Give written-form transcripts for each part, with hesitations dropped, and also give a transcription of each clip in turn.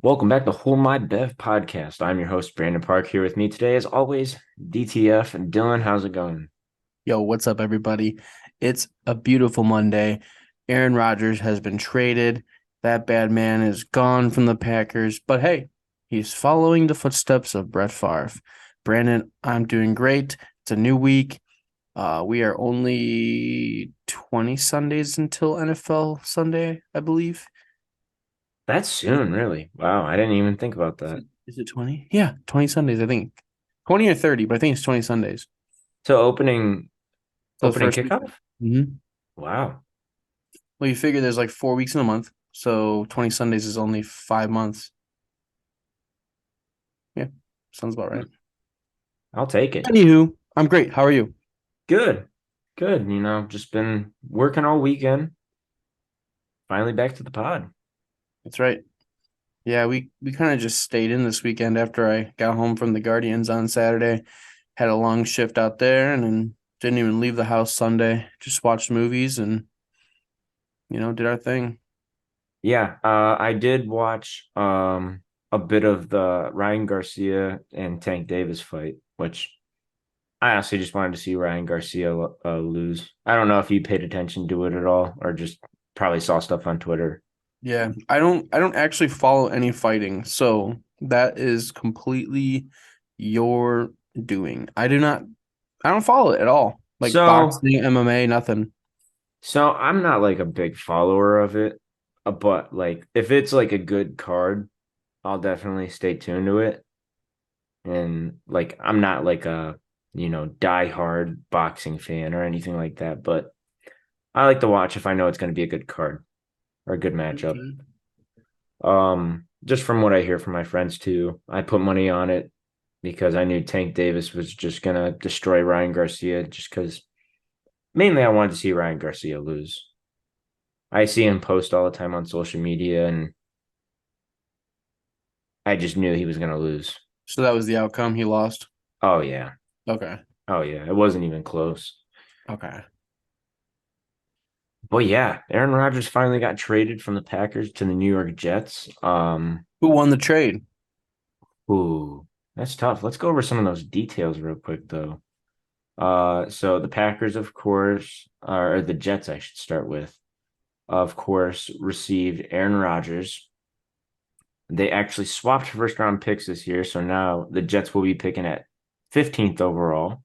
Welcome back to Hold My Bev podcast. I'm your host, Brandon Park, here with me today, as always, DTF. And Dylan, how's it going? Yo, what's up, everybody? It's a beautiful Monday. Aaron Rodgers has been traded. That bad man is gone from the Packers. But hey, he's following the footsteps of Brett Favre. Brandon, I'm doing great. It's a new week. We are only 20 Sundays until NFL Sunday, I believe. That's soon, really. Wow, I didn't even think about that. Is it 20? Yeah, 20 Sundays, I think. 20 or 30, but I think it's 20 Sundays. So opening So the opening first week. kickoff? Wow. Well, you figure there's like 4 weeks in a month, so 20 Sundays is only 5 months. Yeah, sounds about right. I'll take it. Anywho, I'm great. How are you? Good. Good. Just been working all weekend. Finally back to the pod. That's right. Yeah, we kind of just stayed in this weekend after I got home from the Guardians on Saturday. Had a long shift out there and then didn't even leave the house Sunday. Just watched movies and did our thing. Yeah, I did watch a bit of the Ryan Garcia and Tank Davis fight, which I honestly just wanted to see Ryan Garcia lose. I don't know if you paid attention to it at all or just probably saw stuff on Twitter. Yeah, I don't actually follow any fighting, so that is completely your doing. I don't follow it at all. Like So, boxing, MMA, nothing. so I'm not like a big follower of it, but like if it's like a good card, I'll definitely stay tuned to it. And like I'm not like a, diehard boxing fan or anything like that, but I like to watch if I know it's going to be a good card or a good matchup. Okay. Just from what I hear from my friends too, I put money on it because I knew Tank Davis was just gonna destroy Ryan Garcia just because mainly I wanted to see Ryan Garcia lose. I see him post all the time on social media and I just knew he was gonna lose. So that was the outcome. He lost. Oh yeah. Okay. Oh yeah. It wasn't even close. Okay. But yeah, Aaron Rodgers finally got traded from the Packers to the New York Jets. Who won the trade? Ooh, that's tough. Let's go over some of those details real quick though. So the Packers, of course, or the Jets, I should start with, of course, received Aaron Rodgers. They actually swapped first round picks this year, so now the Jets will be picking at 15th overall.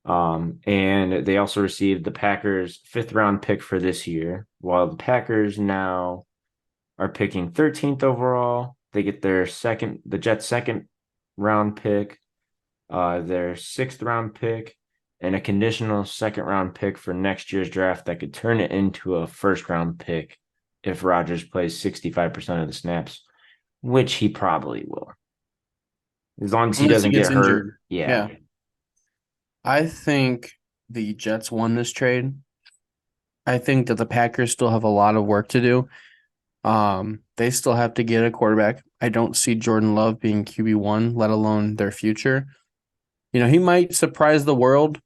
And they also received the Packers' fifth round pick for this year, while the Packers now are picking 13th overall. They get the Jets' second round pick, their sixth round pick, and a conditional second round pick for next year's draft that could turn it into a first round pick if Rodgers plays 65% of the snaps, which he probably will. As long as he Unless he doesn't gets get hurt. injured. Yeah. Yeah. I think the Jets won this trade. I think that the Packers still have a lot of work to do. They still have to get a quarterback. I don't see Jordan Love being QB1, let alone their future. He might surprise the world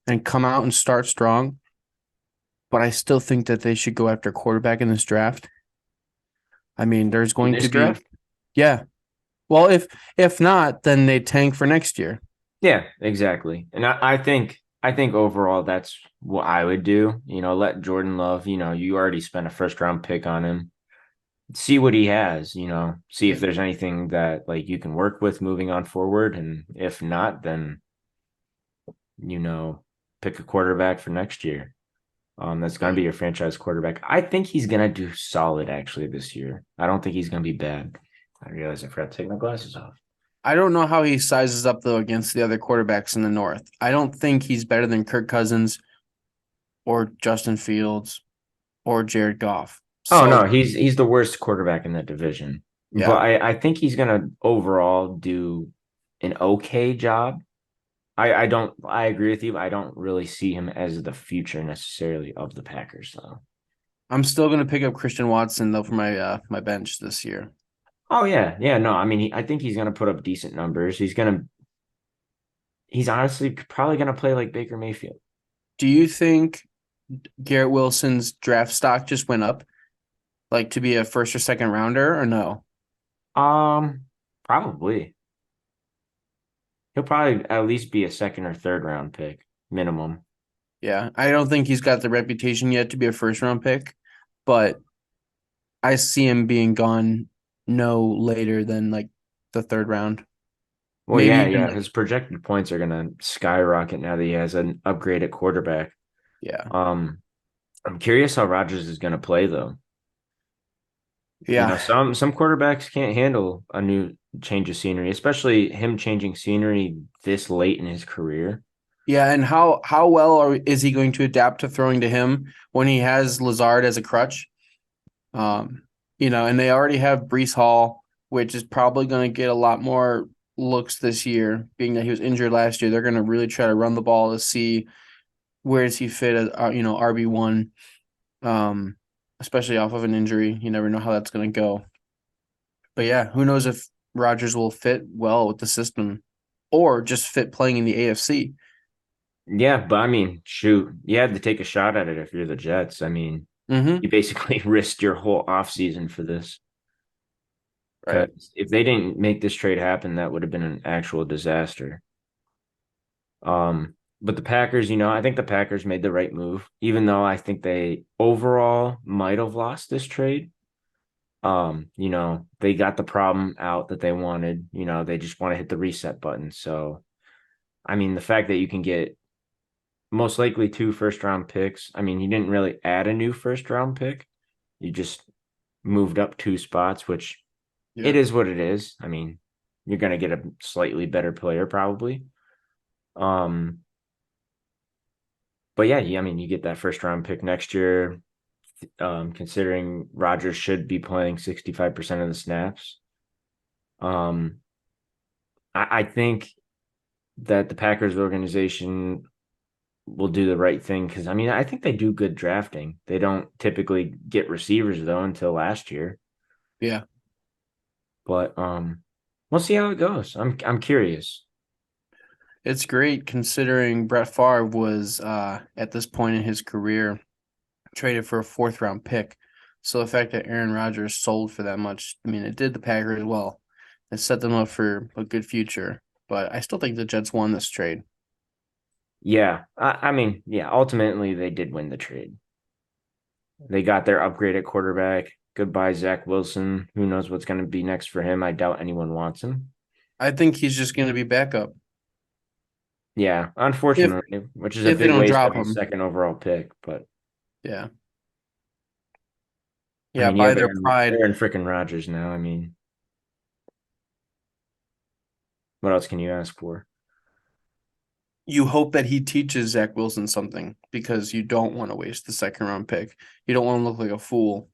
and come out and start strong, but I still think that they should go after quarterback in this draft. I mean, there's In going this to be, draft? yeah. Well, if not, then they tank for next year. Yeah, exactly. And I think overall that's what I would do. Let Jordan Love, you already spent a first round pick on him. See what he has, see if Yeah. there's anything that like you can work with moving on forward. And if not, then, you know, pick a quarterback for next year. That's gonna be your franchise quarterback. I think he's gonna do solid actually this year. I don't think he's gonna be bad. I realize I forgot to take my glasses off. I don't know how he sizes up though against the other quarterbacks in the North. I don't think he's better than Kirk Cousins or Justin Fields or Jared Goff. Oh no, So he's the worst quarterback in that division. But yeah, I think he's gonna overall do an okay job. I agree with you. I don't really see him as the future necessarily of the Packers though. I'm still gonna pick up Christian Watson though for my bench this year. Oh yeah, yeah, no, I mean I think he's gonna put up decent numbers. He's honestly probably gonna play like Baker Mayfield. Do you think Garrett Wilson's draft stock just went up, like to be a first or second rounder, or no? Um, Probably. He'll probably at least be a second or third round pick minimum. Yeah, I don't think he's got the reputation yet to be a first round pick, but I see him being gone no later than like the third round. Well, Maybe yeah, even yeah. like His projected points are gonna skyrocket now that he has an upgraded quarterback. yeah. Um, I'm curious how Rodgers is gonna play though. You know, Yeah. some quarterbacks can't handle a new change of scenery, especially him changing scenery this late in his career. Yeah, and how well is he going to adapt to throwing to him when he has Lazard as a crutch? Um, and they already have Brees Hall, which is probably going to get a lot more looks this year, being that he was injured last year. They're going to really try to run the ball to see where does he fit as RB1, um, especially off of an injury. You never know how that's going to go. But yeah, who knows if Rodgers will fit well with the system or just fit playing in the AFC. Yeah, but I mean, shoot, you had to take a shot at it if you're the Jets. I mean, Mm-hmm. you basically risked your whole offseason for this. Right. Because if they didn't make this trade happen, that would have been an actual disaster. But the Packers, I think the Packers made the right move, even though I think they overall might have lost this trade. They got the problem out that they wanted. They just want to hit the reset button. So, I mean, the fact that you can get most likely two first round picks. I mean, you didn't really add a new first round pick. You just moved up two spots, which it Yeah. is what it is. I mean, you're gonna get a slightly better player probably. Um, but yeah, I mean, you get that first round pick next year. Considering Rodgers should be playing 65% of the snaps. Um, I think that the Packers organization will do the right thing because I mean I think they do good drafting. They don't typically get receivers though until last year, Yeah. but we'll see how it goes. I'm curious. It's great considering Brett Favre was at this point in his career traded for a fourth round pick. So the fact that Aaron Rodgers sold for that much, I mean, it did the Packers well. It set them up for a good future. But I still think the Jets won this trade. Yeah, I mean yeah. Ultimately, they did win the trade. They got their upgraded quarterback. Goodbye, Zach Wilson. Who knows what's going to be next for him? I doubt anyone wants him. I think he's just going to be backup Yeah, if unfortunately, which is a if they big don't waste drop of a him. second overall pick. But Yeah, I yeah. mean, you By have their pride, Aaron freaking Rodgers now. I mean, what else can you ask for? you hope that he teaches Zach Wilson something because you don't want to waste the second round pick. You don't want to look like a fool.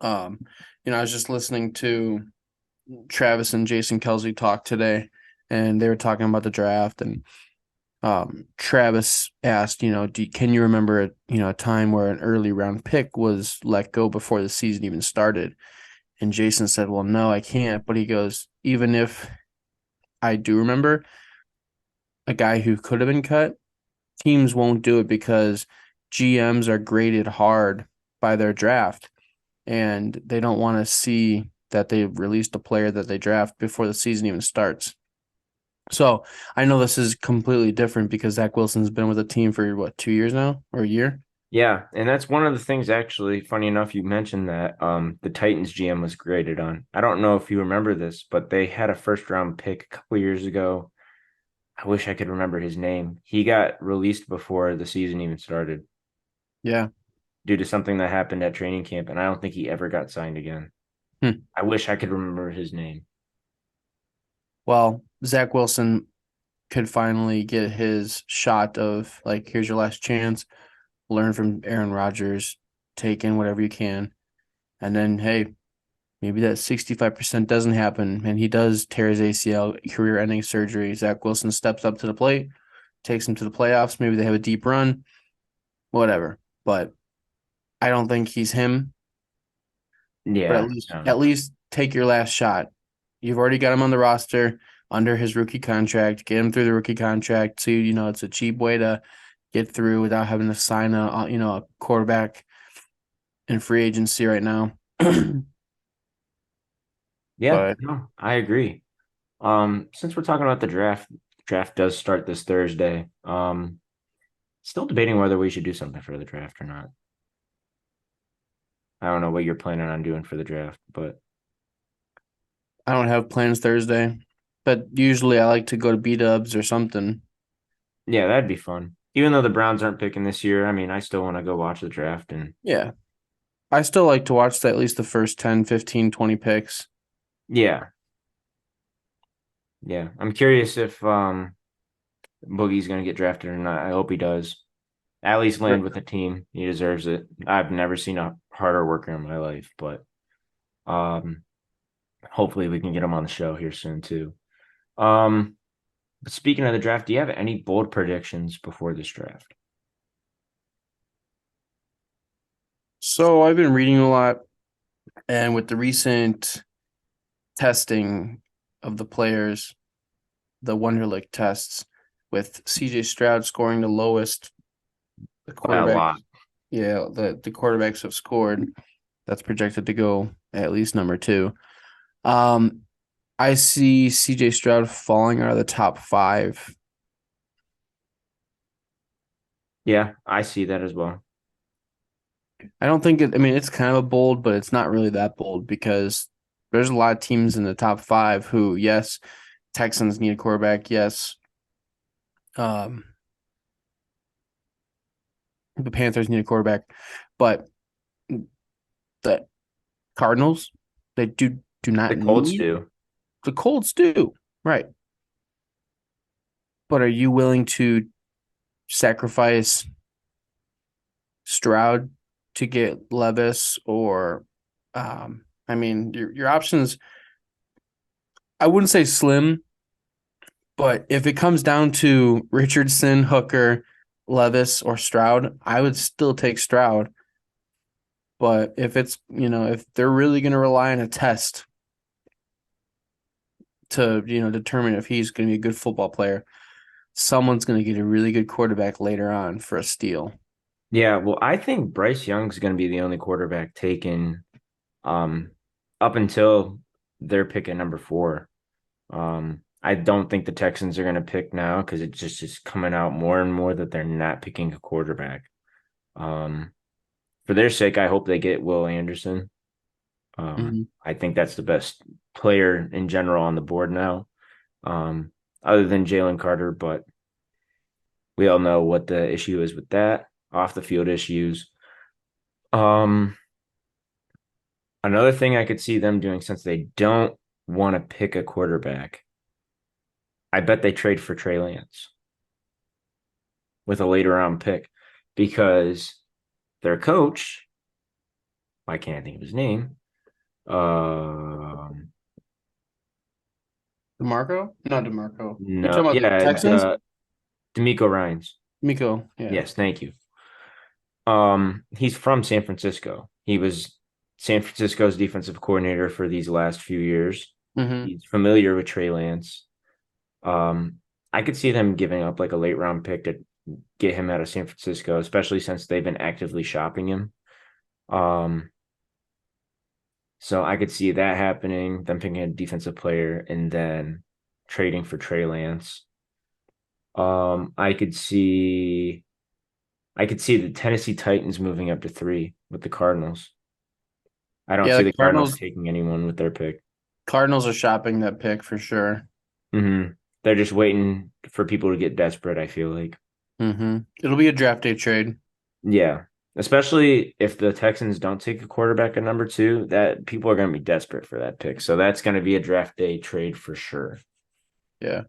Um, I was just listening to Travis and Jason Kelsey talk today, and they were talking about the draft. And Travis asked, can you remember a time where an early round pick was let go before the season even started? And Jason said, well, no, I can't. But he goes, even if I do remember a guy who could have been cut, teams won't do it because GMs are graded hard by their draft, and they don't want to see that they released a player that they draft before the season even starts. So I know this is completely different because Zach Wilson's been with the team for what, 2 years now or a year? Yeah, and that's one of the things actually, funny enough, you mentioned that the Titans GM was graded on. I don't know if you remember this, but they had a first round pick a couple years ago. I wish I could remember his name. He got released before the season even started Yeah. due to something that happened at training camp, and I don't think he ever got signed again. Hmm. I wish I could remember his name. Well, Zach Wilson could finally get his shot of like, here's your last chance, learn from Aaron Rodgers, take in whatever you can. And then, hey, maybe that 65% doesn't happen and he does tear his ACL, career ending surgery. Zach Wilson steps up to the plate, takes him to the playoffs. Maybe they have a deep run, whatever. But I don't think he's him. But at Yeah, least no. at least take your last shot. You've already got him on the roster under his rookie contract. Get him through the rookie contract. So it's a cheap way to get through without having to sign a quarterback in free agency right now. Yeah, But no, I agree. Since we're talking about the draft does start this Thursday. Still debating whether we should do something for the draft or not. I don't know what you're planning on doing for the draft, but I don't have plans Thursday. But usually I like to go to B-Dubs or something. yeah, that'd be fun. Even though the Browns aren't picking this year, I mean, I still want to go watch the draft and Yeah. I still like to watch at least the first 10, 15, 20 picks. yeah, yeah. I'm curious if Boogie's gonna get drafted or not. I hope he does. At least land with the team. He deserves it. I've never seen a harder worker in my life, but um hopefully we can get him on the show here soon too. Um but speaking of the draft, do you have any bold predictions before this draft? So I've been reading a lot, and with the recent testing of the players, the Wonderlic tests, with CJ Stroud scoring the lowest, the By a quarterback, lot. yeah, the quarterbacks have scored. That's projected to go at least number two. Um, I see CJ Stroud falling out of the top five. Yeah, I see that as well. I don't think it, I mean, it's kind of a bold, but it's not really that bold because there's a lot of teams in the top five who, yes, Texans need a quarterback. Yes, um, the Panthers need a quarterback, but the Cardinals, they do The not Colts need. do. The Colts do, right? But are you willing to sacrifice Stroud to get Levis or, I mean, your options? I wouldn't say slim, but if it comes down to Richardson, Hooker, Levis, or Stroud, I would still take Stroud. But if it's, if they're really going to rely on a test to, determine if he's going to be a good football player, someone's going to get a really good quarterback later on for a steal. Yeah, well, I think Bryce Young's going to be the only quarterback taken um up until their pick at number four. I don't think the Texans are going to pick now because it's just coming out more and more that they're not picking a quarterback. Um, for their sake, I hope they get Will Anderson. Mm-hmm. I think that's the best player in general on the board now, other than Jalen Carter, but we all know what the issue is with that off the field issues. Um, Another thing I could see them doing since they don't want to pick a quarterback, I bet they trade for Trey Lance with a later round pick because their coach, I can't think of his name. Um, DeMarco? Not DeMarco. You no, talking about the yeah, Texans? D'Amico Ryans. Miko, yeah. Yes, thank you. He's from San Francisco. He was San Francisco's defensive coordinator for these last few years. Mm-hmm. He's familiar with Trey Lance. Um, I could see them giving up like a late round pick to get him out of San Francisco, especially since they've been actively shopping him. Um, so I could see that happening, them picking a defensive player and then trading for Trey Lance. I could see the Tennessee Titans moving up to three with the Cardinals. I don't Yeah, see the the Cardinals Cardinals taking anyone with their pick. Cardinals are shopping that pick for sure. They're just waiting for people to get desperate, I feel like. Mm-hmm. It'll be a draft day trade. Yeah. Especially if the Texans don't take a quarterback at number two, that people are going to be desperate for that pick. So that's going to be a draft day trade for sure. Yeah.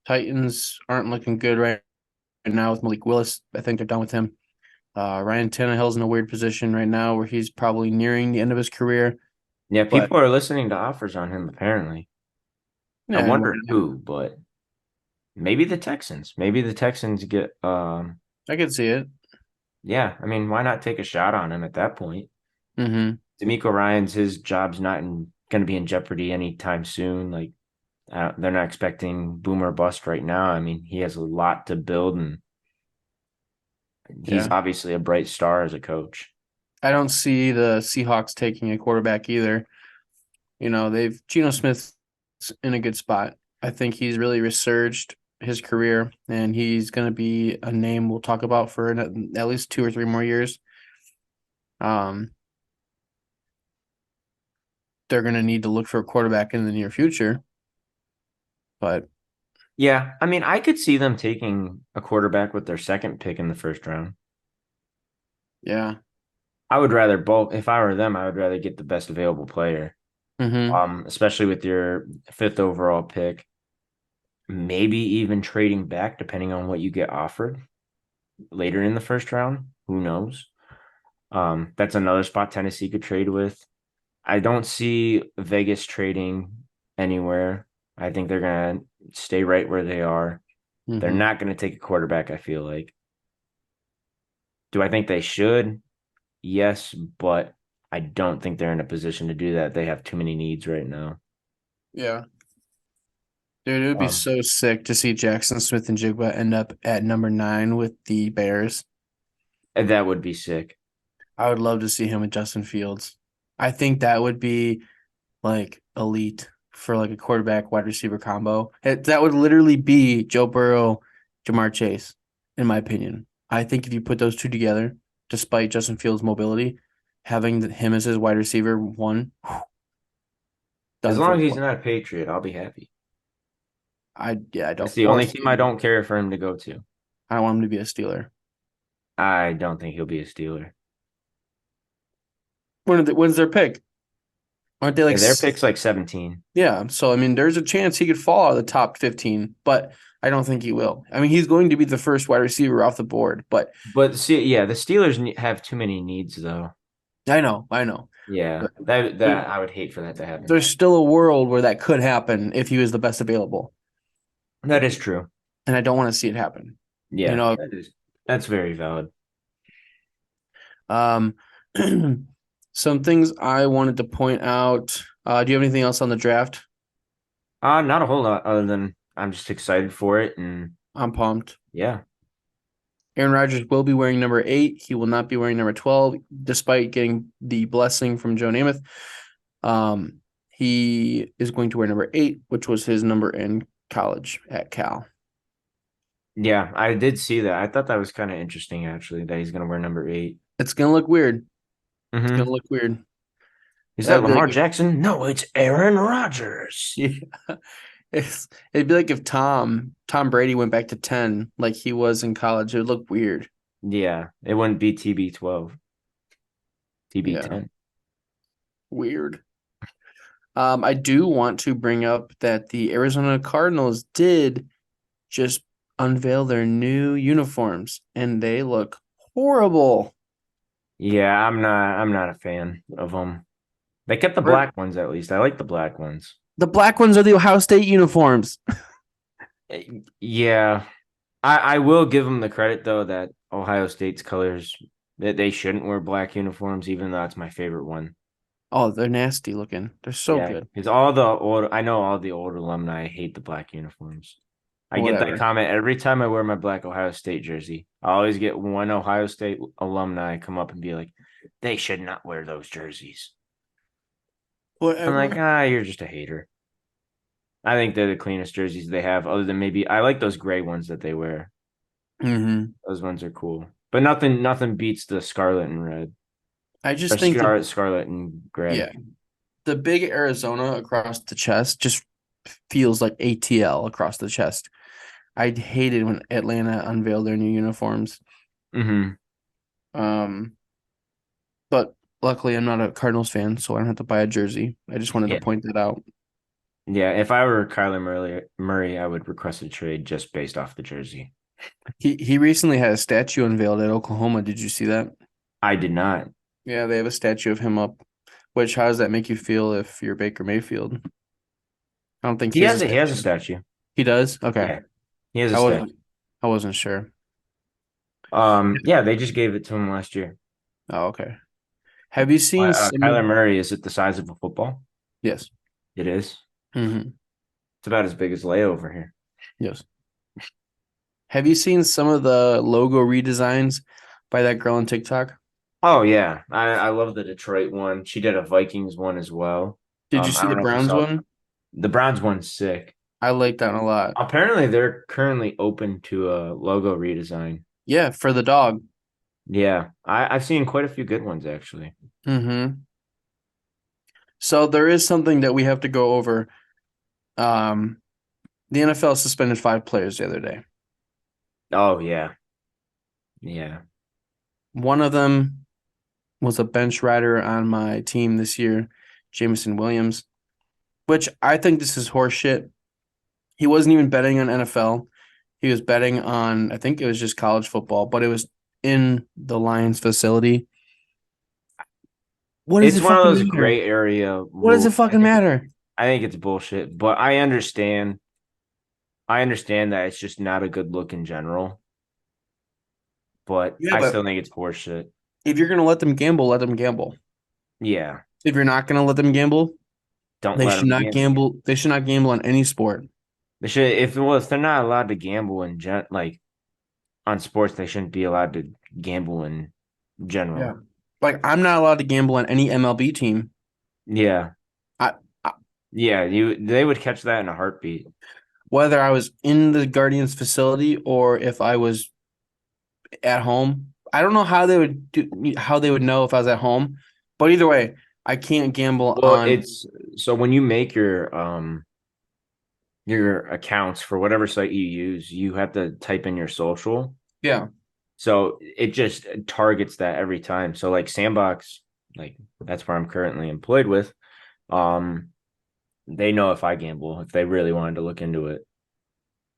Titans aren't looking good right now with Malik Willis. I think they're done with him. Ryan Tannehill's in a weird position right now where he's probably nearing the end of his career. Yeah, But people are listening to offers on him, apparently. I yeah, wonder who, but maybe the Texans. Maybe the Texans get I could see it. yeah, I mean, why not take a shot on him at that point? Mm-hmm. D'Amico Ryan's his job's not going to be in jeopardy anytime soon. Like they're not expecting boom or bust right now. I mean, he has a lot to build, and he's Yeah. obviously a bright star as a coach. I don't see the Seahawks taking a quarterback either. They've Geno Smith's in a good spot. I think he's really resurged his career, and he's going to be a name we'll talk about for at least 2 or 3 more years. Um, they're going to need to look for a quarterback in the near future, but Yeah, I mean, I could see them taking a quarterback with their second pick in the first round. yeah. I would rather both. If I were them, I would rather get the best available player. Mm-hmm. Especially with your fifth overall pick, maybe even trading back depending on what you get offered later in the first round. Who knows? That's another spot Tennessee could trade with. I don't see Vegas trading anywhere. I think they're gonna stay right where they are. They're Mm-hmm. not gonna take a quarterback, I feel like. Do I think they should? Yes, but I don't think they're in a position to do that. They have too many needs right now. Yeah. Dude, it would be Um, so sick to see Jackson Smith and Jigba end up at number 9 with the Bears. and that would be sick. I would love to see him with Justin Fields. I think that would be like elite for like a quarterback wide receiver combo. That would literally be Joe Burrow, Jamar Chase, in my opinion. I think if you put those two together, despite Justin Fields' mobility, having him as his wide receiver one, As done long for. as he's not a Patriot, I'll be happy. I That's don't the or only team I Steeler. don't care for him to go to. I don't want him to be a Steeler. I don't think he'll be a Steeler. When's their pick? Aren't they like Yeah, their pick's like 17. yeah, so I mean, there's a chance he could fall out of the top 15, but I don't think he will. I mean, he's going to be the first wide receiver off the board, but But see, yeah, the Steelers have too many needs though. I know. Yeah, But that I would hate for that to happen. there's still a world where that could happen if he was the best available, That is true. and I don't want to see it happen. You Yeah, know, that's very valid. um, some things I wanted to point out. Do you have anything else on the draft? Not a whole lot other than I'm just excited for it and I'm pumped. yeah. Aaron Rodgers will be wearing number 8. He will not be wearing number 12, despite getting the blessing from Joe Namath. He is going to wear number 8, which was his number in college at Cal. Yeah, I did see that. I thought that was kind of interesting actually that he's gonna wear number 8. It's gonna look weird. It's gonna Mm-hmm. look weird. Is that That'd be like Lamar Jackson? No, it's Aaron Rodgers. yeah, it'd be like if Tom Brady went back to 10 like he was in college. It would look weird. Yeah, it wouldn't be TB12, Yeah, TB10. weird. I do want to bring up that the Arizona Cardinals did just unveil their new uniforms, and they look horrible. Yeah, I'm not a fan of them. They kept the Right. black ones at least. I like the black ones. The black ones are the Ohio State uniforms. Yeah, I will give them the credit though that Ohio State's colors that they shouldn't wear black uniforms, even though that's my favorite one. Oh, they're nasty looking. They're so Yeah, good. because all the old I know all the old alumni hate the black uniforms. I get that Whatever. comment every time I wear my black Ohio State jersey. I always get one Ohio State alumni come up and be like, "They should not wear those jerseys." I'm like, Whatever. you're just a hater. I think they're the cleanest jerseys they have, other than maybe I like those gray ones that they wear. Mm-hmm. Those ones are cool. But nothing beats the scarlet and red. I Or just think that scarlet and gray. yeah, the big Arizona across the chest just feels like ATL across the chest. I hated when Atlanta unveiled their new uniforms. Hmm. Um, but luckily I'm not a Cardinals fan, so I don't have to buy a jersey. I just wanted to Yeah. point that out. Yeah. If I were Kyler Murray, I would request a trade just based off the jersey. He recently had a statue unveiled at Oklahoma. Did you see that? I did not. Yeah, they have a statue of him up. Which how does that make you feel if you're Baker Mayfield? I don't think he has a He has a statue. statue. He does? Okay. Yeah. He has a I statue. wasn't I wasn't sure. Yeah, they just gave it to him last year. Oh, okay. Have you seen some of Kyler Murray, is it the size of a football? yes. It is. Mm-hmm. It's about as big as layover here. Yes. Have you seen some of the logo redesigns by that girl on TikTok? Oh yeah. I love the Detroit one. She did a Vikings one as well. Did you I see don't the know if you Browns saw one? the Browns one's sick. I like that a lot. Apparently, they're currently open to a logo redesign. Yeah, for the dog. Yeah, I've seen quite a few good ones actually. Mm-hmm. So there is something that we have to go over. Um, the NFL suspended 5 players the other day. Oh yeah, yeah. One of them was a bench rider on my team this year, Jameson Williams, which I think this is horseshit. He wasn't even betting on NFL. He was betting on, I think it was just college football, but it was in the Lions facility. What does It's it one of fucking those matter? gray area What does rules. it fucking matter? I think it's bullshit, but I understand. I understand that it's just not a good look in general, but Yeah, I but still think it's horseshit. if you're gonna let them gamble, let them gamble. Yeah, If you're not gonna let them gamble, don't they let should them not gamble. gamble. They should not gamble on any sport. They should if they're not allowed to gamble in like on sports, they shouldn't be allowed to gamble in Yeah. general. Like I'm not allowed to gamble on any MLB team. Yeah, I, I yeah. They would catch that in a heartbeat. whether I was in the Guardians facility or if I was at home. I don't know how they would know if I was at home, but either way, I can't gamble Well, on. it's so when you make your accounts for whatever site you use, you have to type in your social. Yeah, So it just targets that every time. So like Sandbox, like that's where I'm currently employed with. Um, they know if I gamble, if they really wanted to look into it.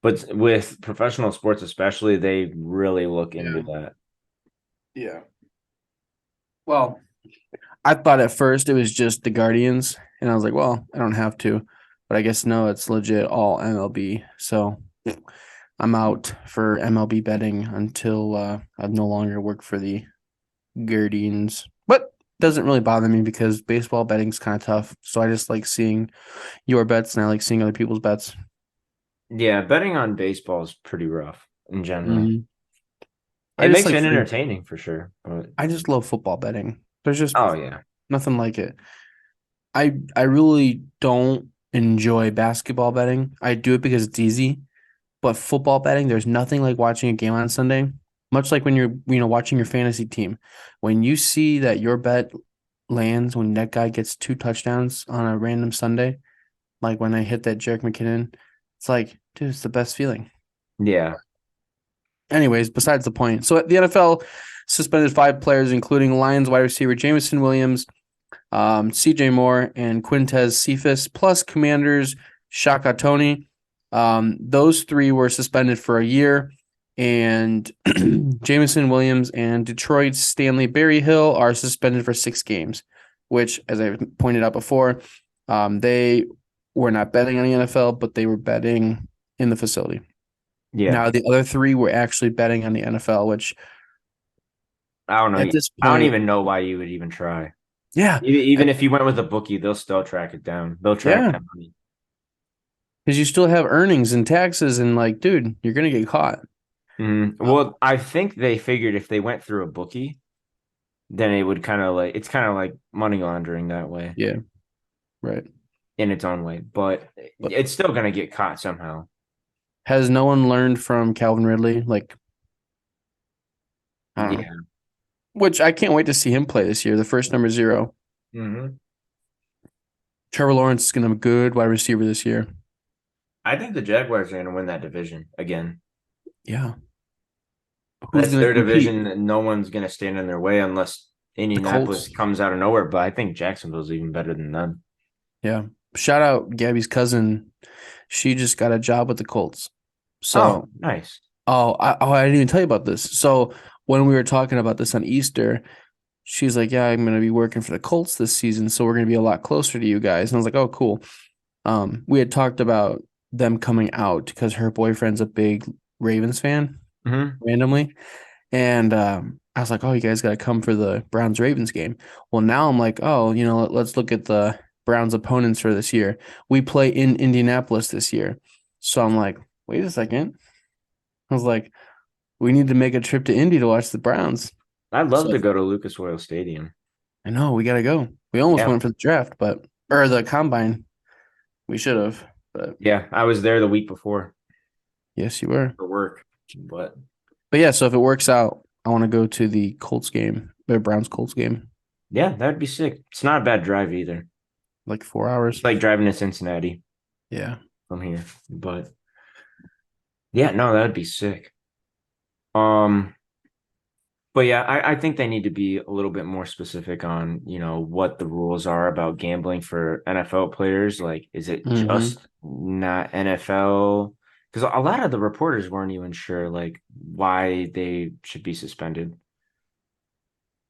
But with professional sports, especially, they really look into yeah, that. yeah. Well, I thought at first it was just the Guardians, and I was like, well, I don't have to, but I guess no, it's legit all MLB. So I'm out for MLB betting until I no longer work for the Guardians. But doesn't really bother me because baseball betting's kind of tough. So I just like seeing your bets and I like seeing other people's bets. Yeah, betting on baseball is pretty rough in general. Mhm. I It just makes like it entertaining for sure. But I just love football betting. There's just oh yeah. nothing like it. I really don't enjoy basketball betting. I do it because it's easy, but football betting, there's nothing like watching a game on Sunday. Much like when you're, watching your fantasy team. When you see that your bet lands when that guy gets 2 touchdowns on a random Sunday, like when I hit that Jerick McKinnon, it's like, dude, it's the best feeling. Yeah. Anyways, besides the point. So the NFL suspended 5 players, including Lions wide receiver Jameson Williams, CJ Moore, and Quintez Cephas, plus Commanders Shaka Tony. Those 3 were suspended for a year, and Jameson Williams and Detroit's Stanley Berryhill are suspended for 6 games, which, as I pointed out before, they were not betting on the NFL, but they were betting in the facility. Yeah. Now, the other 3 were actually betting on the NFL, which I don't know. at this I don't point, even know why you would even try. yeah, Even if you went with a bookie, they'll still track it down. They'll track yeah, that money. because you still have earnings and taxes, and like, dude, you're gonna get caught. Well, I think they figured if they went through a bookie, then it would kind of like it's kind of like money laundering that way Yeah, right. in its own way, but But it's still gonna get caught somehow. has no one learned from Calvin Ridley? Like, I don't know. Yeah. Which I can't wait to see him play this year. The first number 0. hmm Trevor Lawrence is gonna have a good wide receiver this year. I think the Jaguars are gonna win that division again. Yeah. Who's That's gonna their compete? division, and no one's gonna stand in their way unless The Indianapolis Colts. comes out of nowhere. But I think Jacksonville's even better than them. Yeah. Shout out Gabby's cousin. She just got a job with the Colts. Oh, So, nice. I didn't even tell you about this. So when we were talking about this on Easter, she's like, "Yeah, I'm gonna be working for the Colts this season, so we're gonna be a lot closer to you guys." And I was like, "Oh, cool." We had talked about them coming out because her boyfriend's a big Ravens fan hmm randomly. And I was like, oh, you guys got to come for the Browns Ravens game. Well, now I'm like, oh, let's look at the Browns opponents for this year. We play in Indianapolis this year. So I'm like, wait a second. I was like, we need to make a trip to Indy to watch the Browns. I'd love So to go to Lucas Oil Stadium. I know we got to go. We almost Yeah, went for the draft, but or the combine. We should have, but Yeah, I was there the week before yes, you were. for work, but But yeah, so if it works out, I want to go to the Colts game, the Browns Colts game, yeah, that'd be sick. It's not a bad drive either. like 4 hours. It's like driving to Cincinnati Yeah. from here, but yeah, no, that'd be sick. Um, but yeah, I think they need to be a little bit more specific on, what the rules are about gambling for NFL players. Like, is it Mm-hmm. just not NFL? Because a lot of the reporters weren't even sure, like, why they should be suspended.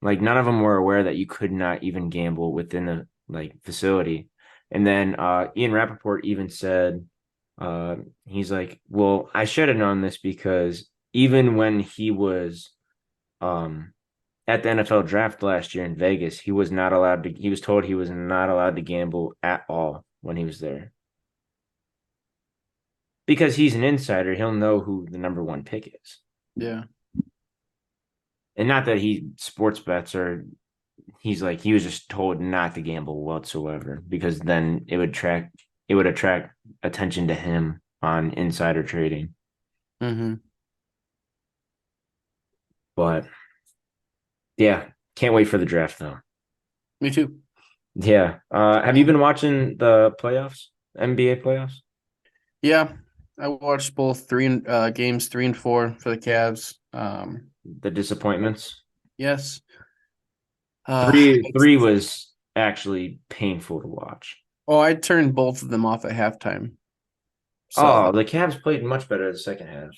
Like, none of them were aware that you could not even gamble within the like facility. And then Ian Rappaport even said, uh, he's like, well, I should have known this because even when he was um at the NFL draft last year in Vegas, he was told he was not allowed to gamble at all when he was there. Because he's an insider, he'll know who the number one pick is. Yeah. And not that he sports bets or he was just told not to gamble whatsoever because then it would attract attention to him on insider trading. Mm-hmm. But yeah, can't wait for the draft though. Me too. Yeah. Have you been watching the playoffs? NBA playoffs? Yeah. I watched both games 3 and 4 for the Cavs. The disappointments. Yes. Three It's, three was actually painful to watch. oh, I turned both of them off at halftime. So Oh, the Cavs played much better the second half.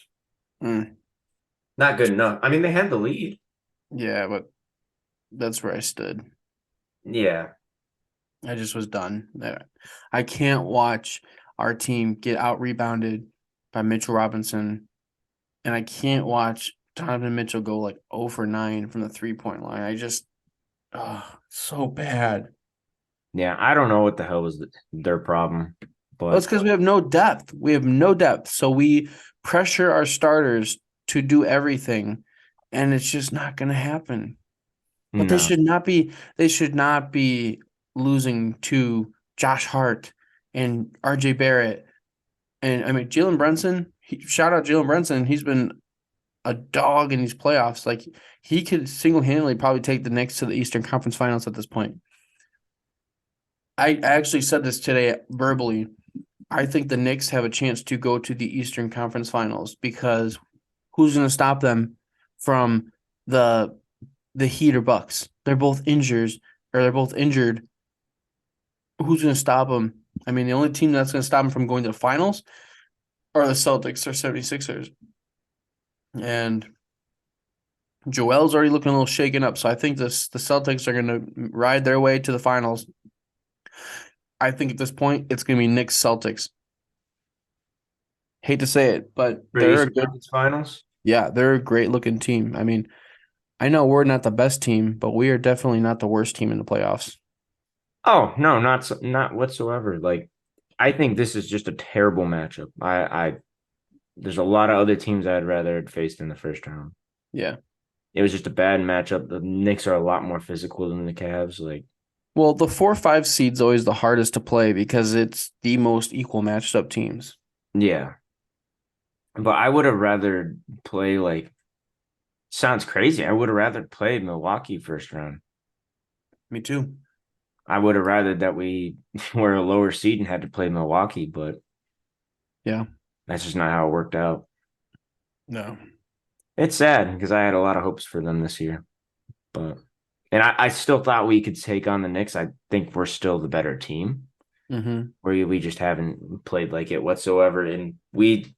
mm, Not good enough. I mean, they had the lead. yeah, but that's where I stood. Yeah. I just was done. I can't watch our team get out rebounded by Mitchell Robinson, and I can't watch Donovan Mitchell go like 0 for 9 from the 3-point line. So bad. Yeah, I don't know what the hell was their problem, Well, it's but because we have no depth. We have no depth. So we pressure our starters to do everything, and it's just not going to happen. But no. they should not be losing to Josh Hart and RJ Barrett. And I mean Jalen Brunson, shout out Jalen Brunson. He's been a dog in these playoffs. Like he could single-handedly probably take the Knicks to the Eastern Conference Finals at this point. I actually said this today verbally. I think the Knicks have a chance to go to the Eastern Conference Finals because who's going to stop them from the the Heat or Bucks? They're both injured. Who's going to stop them? I mean, the only team that's going to stop them from going to the finals are the Celtics or 76ers. And Joel's already looking a little shaken up. So I think the Celtics are going to ride their way to the finals. I think at this point, it's going to be Knicks Celtics. Hate to say it, but For the Eastern Conference Finals? they're a great looking team. I mean, I know we're not the best team, but we are definitely not the worst team in the playoffs. Oh, no, not whatsoever. Like I think this is just a terrible matchup. I there's a lot of other teams I'd rather had faced in the first round. Yeah. It was just a bad matchup. The Knicks are a lot more physical than the Cavs. Like, Well, the 4-5 seed's always the hardest to play because it's the most equal matched up teams. yeah. But I would have rather play like sounds crazy. I would have rather played Milwaukee first round. Me too. I would have rather that we were a lower seed and had to play Milwaukee, but Yeah. that's just not how it worked out. No. It's sad because I had a lot of hopes for them this year, but and I still thought we could take on the Knicks. I think we're still the better team. Mm-hmm. We just haven't played like it whatsoever, and we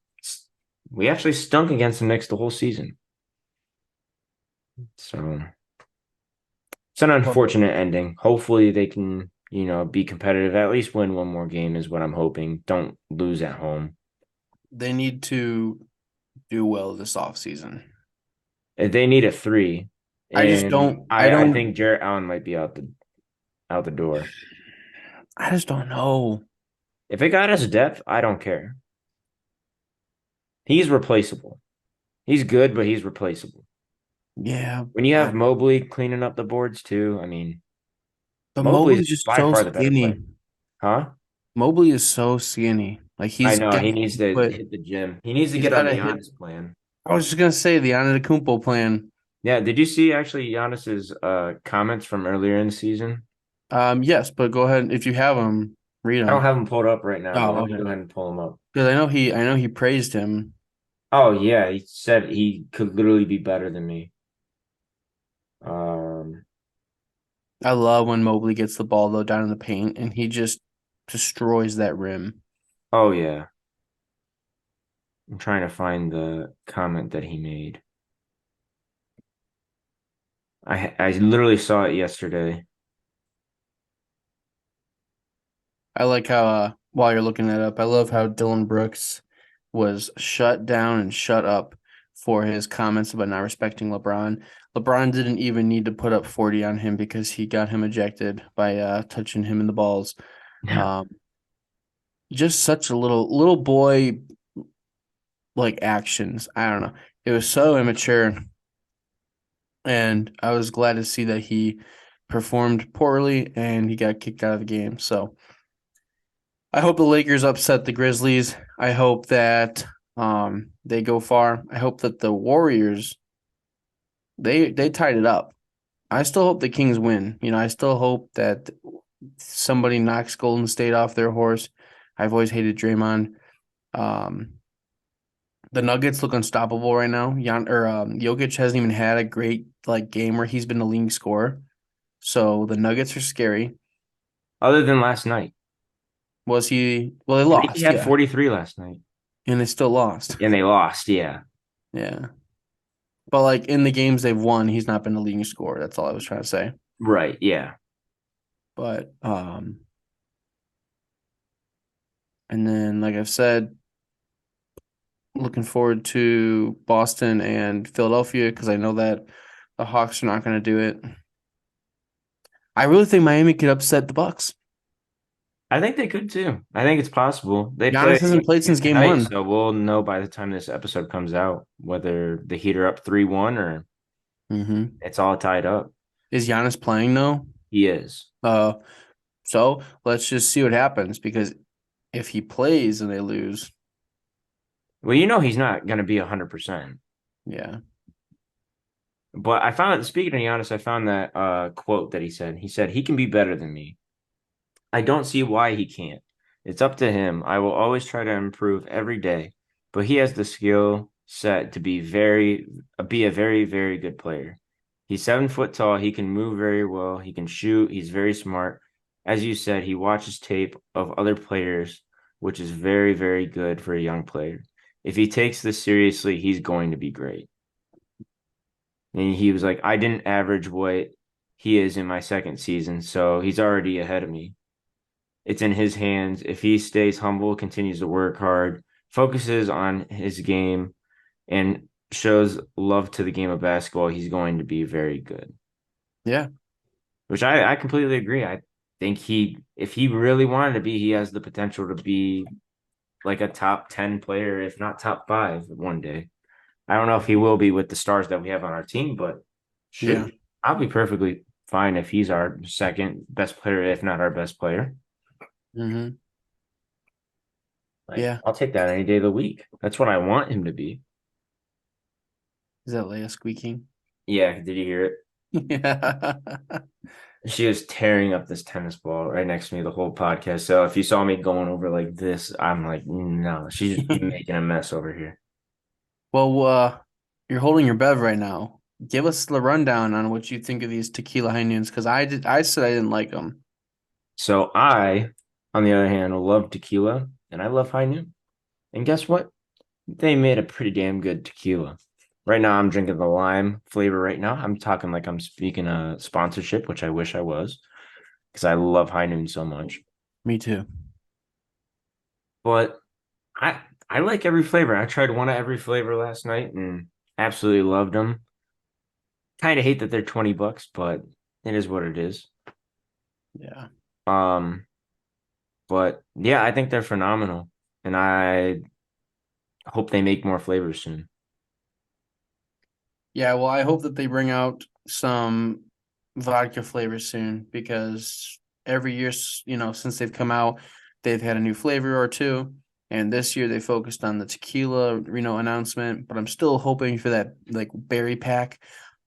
actually stunk against the Knicks the whole season. So it's an unfortunate ending. Hopefully they can, be competitive. At least win one more game is what I'm hoping. Don't lose at home. They need to do well this offseason. They need a three, I just and don't I think Jarrett Allen might be out the door. I just don't know. If it got us depth, I don't care. He's replaceable. He's good, but he's replaceable. Yeah. When you have Mobley cleaning up the boards too, I mean, But Mobley is Mobley's just by so far the better player. skinny. Huh? Mobley is so skinny. Like I know he needs to put hit the gym. He needs to he's get on got the to hit. Giannis plan. I was just gonna say the Antetokounmpo plan. Yeah, did you see actually Giannis's comments from earlier in the season? Yes, but go ahead if you have them, read I don't them. have him pulled up right now, but Oh, let me okay. go ahead and pull him up. Because I know he praised him. Oh yeah, he said he could literally be better than me. Um, I love when Mobley gets the ball though down in the paint and he just destroys that rim. oh yeah. I'm trying to find the comment that he made. I literally saw it yesterday. I like how while you're looking that up, I love how Dylan Brooks was shut down and shut up for his comments about not respecting LeBron. LeBron didn't even need to put up 40 on him because he got him ejected by touching him in the balls. Um, just such a little boy like actions. I don't know. It was so immature, and I was glad to see that he performed poorly and he got kicked out of the game. So I hope the Lakers upset the Grizzlies. I hope that they go far. I hope that the Warriors they tied it up. I still hope the Kings win. You know, I still hope that somebody knocks Golden State off their horse. I've always hated Draymond. Um, the Nuggets look unstoppable right now. Jokic hasn't even had a great like game where he's been the leading scorer. So the Nuggets are scary. Other than last night. Was he? Well, they I think he lost, had yeah, 43 last night. and they still lost. And they lost, yeah. Yeah, but like in the games they've won, he's not been the leading scorer. That's all I was trying to say. Right, yeah. But and then like I've said, looking forward to Boston and Philadelphia because I know that the Hawks are not going to do it. I really think Miami could upset the Bucks. I think they could too. I think it's possible. They play Giannis hasn't played since game tonight, one. so we'll know by the time this episode comes out whether the Heat are up 3-1 or Mm-hmm. it's all tied up. Is Giannis playing though? He is. Uh, so let's just see what happens because if he plays and they lose, Well, you know he's not going to be 100%. yeah, But I found, speaking of Giannis, I found that quote that he said. He said, he can be better than me. I don't see why he can't. It's up to him. I will always try to improve every day, but he has the skill set to be a very, very good player. He's 7 foot tall. He can move very well. He can shoot. He's very smart. As you said, he watches tape of other players, which is very, very good for a young player. If he takes this seriously, he's going to be great. And he was like, I didn't average what he is in my second season, so he's already ahead of me. It's in his hands. If he stays humble, continues to work hard, focuses on his game, and shows love to the game of basketball, he's going to be very good. yeah, Which I completely agree. I think if he really wanted to be, he has the potential to be like a top 10 player, if not top five one day. I don't know if he will be with the stars that we have on our team, but yeah, shoot, I'll be perfectly fine if he's our second best player, if not our best player. mm-hmm. Like, Yeah. I'll take that any day of the week. That's what I want him to be. Is that Leia squeaking? Yeah, did you hear it? Yeah. She was tearing up this tennis ball right next to me the whole podcast. So if you saw me going over like this, I'm like, no, she's making a mess over here. Well, you're holding your bev right now. Give us the rundown on what you think of these tequila Heinens because I said I didn't like them. So I, on the other hand, love tequila and I love high noon. And guess what? They made a pretty damn good tequila. Right now, I'm drinking the lime flavor right now. I'm talking like I'm speaking a sponsorship, which I wish I was because I love high noon so much. Me too. But I like every flavor. I tried one of every flavor last night and absolutely loved them. Kind of hate that they're $20, but it is what it is. Yeah. Um, but yeah, I think they're phenomenal, and I hope they make more flavors soon. Yeah, well, I hope that they bring out some vodka flavors soon because every year, since they've come out, they've had a new flavor or two. And this year they focused on the tequila, announcement. But I'm still hoping for that like berry pack.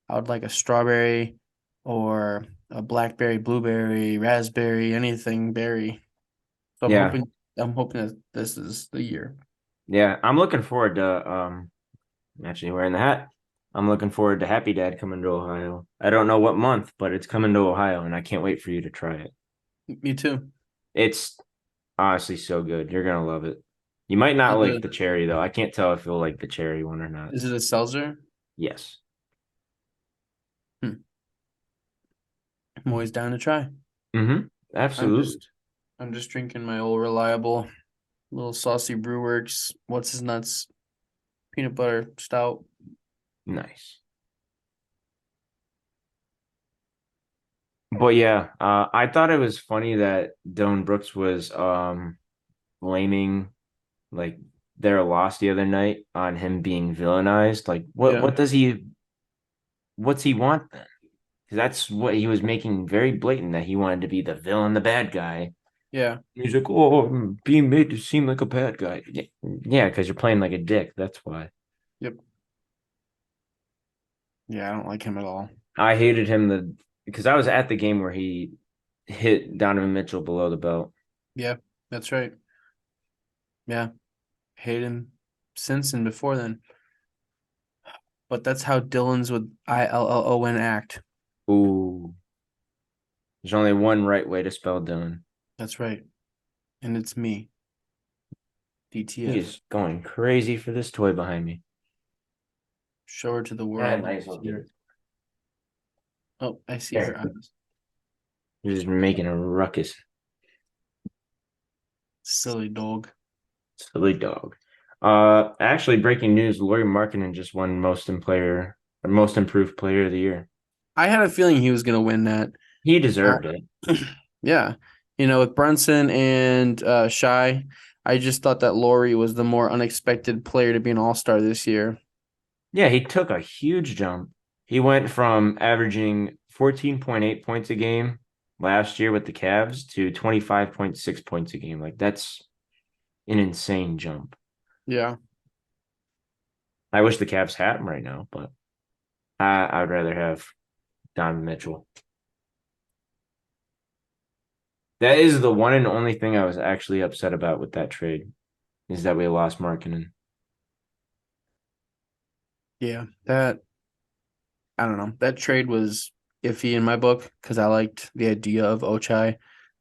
I would like a strawberry or a blackberry, blueberry, raspberry, anything berry. So Yeah. I'm hoping that this is the year. Yeah. I'm looking forward to I'm actually wearing the hat. I'm looking forward to Happy Dad coming to Ohio. I don't know what month, but it's coming to Ohio and I can't wait for you to try it. Me too. It's honestly so good. You're gonna love it. You might not Is like it the cherry though. I can't tell if you'll like the cherry one or not. is it a seltzer? Yes. Hmm. I'm always down to try. Mm-hmm. I'm Absolutely. just I'm just drinking my old reliable little saucy Brewworks. What's his nuts? Peanut butter stout. Nice. But yeah, I thought it was funny that Dylan Brooks was blaming like their loss the other night on him being villainized. Like Yeah. what's he want then? Because that's what he was making very blatant that he wanted to be the villain, the bad guy. Yeah. He's like, oh, I'm being made to seem like a bad guy. Yeah, because you're playing like a dick. That's why. Yep. Yeah, I don't like him at all. I hated him because I was at the game where he hit Donovan Mitchell below the belt. Yeah, that's right. Yeah. Hate him since and before then. But that's how Dylan's with ILLON act. Ooh, there's only one right way to spell Dylan. That's right. And it's me, He DTF. is going crazy for this toy behind me. Show her to the I world. might as well give it. Oh, I see her There, eyes. he's just making a ruckus. Silly dog. Silly dog. Actually, breaking news: Lauri Markkanen just won most improved player of the year. I had a feeling he was gonna win that. He Uh, deserved it. yeah. With Brunson and Shy, I just thought that Laurie was the more unexpected player to be an all-star this year. Yeah, he took a huge jump. He went from averaging 14.8 points a game last year with the Cavs to 25.6 points a game. Like that's an insane jump. Yeah. I wish the Cavs had him right now, but I would rather have Donovan Mitchell. That is the one and only thing I was actually upset about with that trade is that we lost Markkinen. Yeah. That I don't know. That trade was iffy in my book because I liked the idea of Ochai.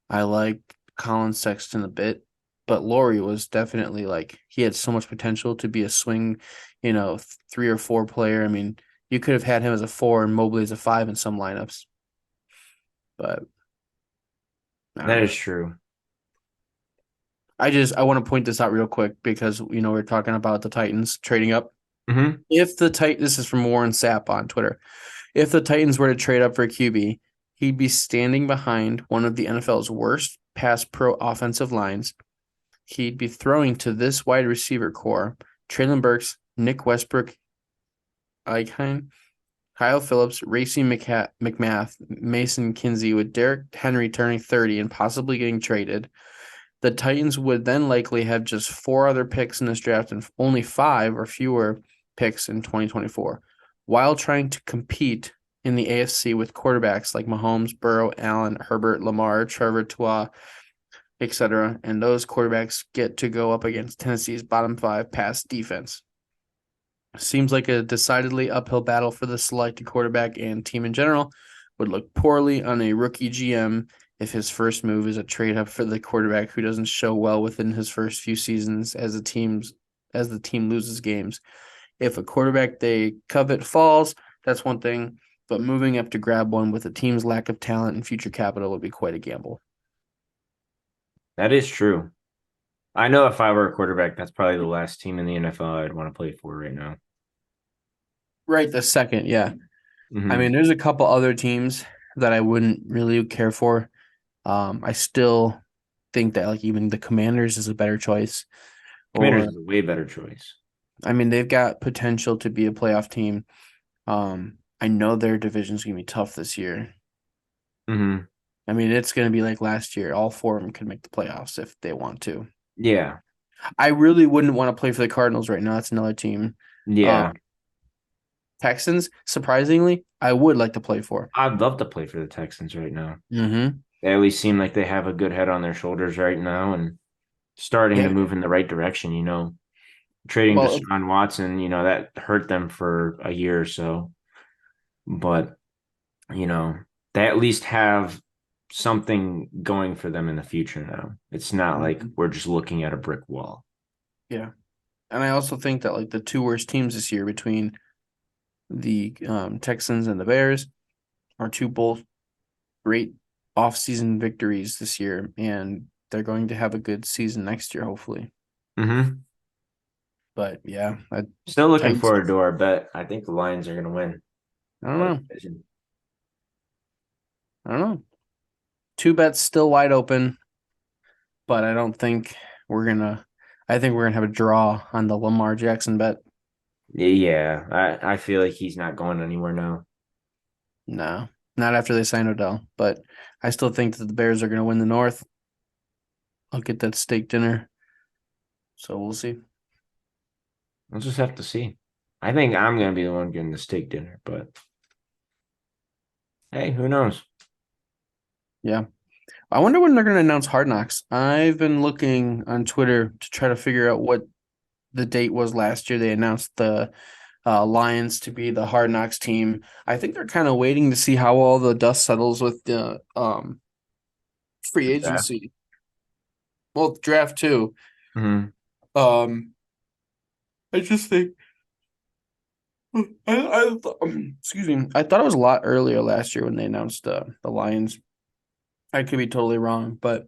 I liked Colin Sexton a bit, but Laurie was definitely like he had so much potential to be a swing, 3 or 4 player. I mean, you could have had him as a 4 and Mobley as a 5 in some lineups, but I don't That know. is true. I want to point this out real quick because we're talking about the Titans trading up. Hmm. If the This is from Warren Sapp on Twitter. If the Titans were to trade up for a QB, he'd be standing behind one of the NFL's worst pass pro offensive lines. He'd be throwing to this wide receiver core: Traylon Burks, Nick Westbrook, Eichheim, Kyle Phillips, Racey McMath, Mason Kinsey, with Derrick Henry turning 30 and possibly getting traded. The Titans would then likely have just 4 other picks in this draft and only 5 or fewer picks in 2024, while trying to compete in the AFC with quarterbacks like Mahomes, Burrow, Allen, Herbert, Lamar, Trevor Tua, etc. And those quarterbacks get to go up against Tennessee's bottom 5 pass defense. Seems like a decidedly uphill battle for the selected quarterback and team in general. Would look poorly on a rookie GM if his first move is a trade up for the quarterback who doesn't show well within his first few seasons as the team loses games. If a quarterback they covet falls, that's one thing, but moving up to grab one with a team's lack of talent and future capital would be quite a gamble. That is true. I know if I were a quarterback, that's probably the last team in the NFL I'd want to play for right now. Right the second, yeah. I Hmm. mean, there's a couple other teams that I wouldn't really care for. I still think that like even the Commanders is a better choice. Commanders Or is a way better choice. I mean, they've got potential to be a playoff team. I know their division's gonna be tough this year. Hmm. I mean, it's going to be like last year. All four of them could make the playoffs if they want to. Yeah. I really wouldn't want to play for the Cardinals right now. That's another team. Um, Yeah. Texans, surprisingly, I would like to play for. I'd love to play for the Texans right now. Mm-hmm. They at least seem like they have a good head on their shoulders right now and starting to Yeah. move in the right direction, Trading Well, Deshaun Watson, that hurt them for a year or so. But, you know, they at least have something going for them in the future now. It's not like mhm. we're just looking at a brick wall. Yeah. And I also think that like the two worst teams this year between the Texans and the Bears are two both great off-season victories this year, and they're going to have a good season next year, hopefully. Mm-hmm. But yeah, Still looking Titans. forward to our bet. I think the Lions are going to win I don't our know. division. I don't know. Two bets still wide open, but I don't think we're gonna. I think we're gonna have a draw on the Lamar Jackson bet. Yeah, I feel like he's not going anywhere now. No, not after they sign Odell. But I still think that the Bears are gonna win the North. I'll get that steak dinner. So we'll see. We'll just have to see. I think I'm going to be the one getting the steak dinner, but hey, who knows? Yeah. I wonder when they're going to announce Hard Knocks. I've been looking on Twitter to try to figure out what the date was last year. They announced the Lions to be the Hard Knocks team. I think they're kind of waiting to see how all the dust settles with the free The draft. agency. Well, draft too. Hmm. Um, I just think excuse me. I thought it was a lot earlier last year when they announced the Lions. I could be totally wrong, but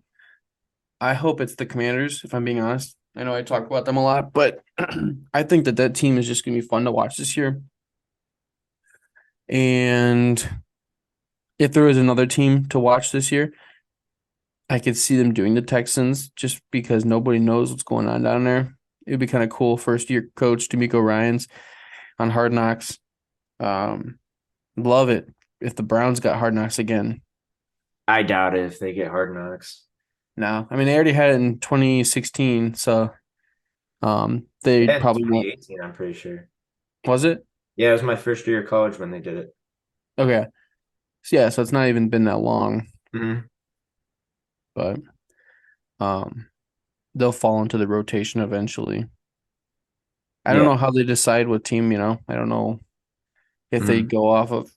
I hope it's the Commanders, if I'm being honest. I know I talk about them a lot, but I think that that team is just going to be fun to watch this year. And if there was another team to watch this year, I could see them doing the Texans just because nobody knows what's going on down there. It'd be kind of cool. First year coach D'Amico Ryans on Hard Knocks. Um, love it if the Browns got Hard Knocks again. I doubt it if they get Hard Knocks. No, I mean they already had it in 2016, so They they had probably won't. 2018, I'm pretty sure. Was it? Yeah, it was my first year of college when they did it. Okay. So yeah, so it's not even been that long, Hmm. but um they'll fall into the rotation eventually. I don't Yeah. know how they decide what team. I don't know if they Hmm. go off of,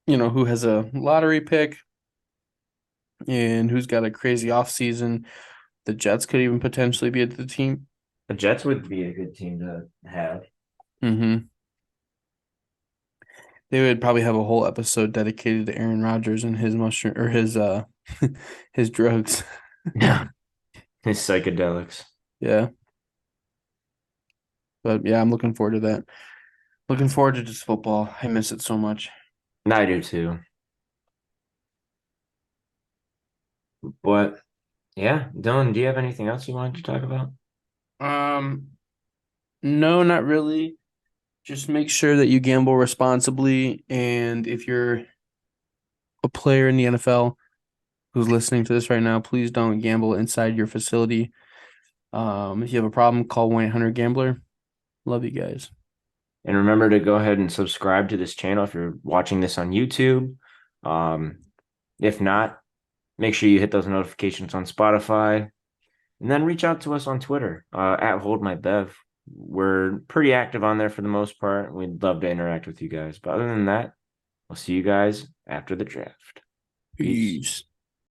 who has a lottery pick and who's got a crazy offseason. The Jets could even potentially be at the team. The Jets would be a good team to have. Mm-hmm. They would probably have a whole episode dedicated to Aaron Rodgers and his mushroom or his his drugs. Yeah. His psychedelics. Yeah. But yeah, I'm looking forward to that. Looking forward to just football. I miss it so much. I do too. But yeah, Dylan, do you have anything else you wanted to talk about? Um, no, not really. Just make sure that you gamble responsibly. And if you're a player in the NFL who's listening to this right now, please don't gamble inside your facility. If you have a problem, call 1-800-GAMBLER. Love you guys. And remember to go ahead and subscribe to this channel if you're watching this on YouTube. Um, if not, make sure you hit those notifications on Spotify and then reach out to us on Twitter at Hold My Bev. We're pretty active on there for the most part. We'd love to interact with you guys. But other than that, we'll see you guys after the draft. Peace. Peace.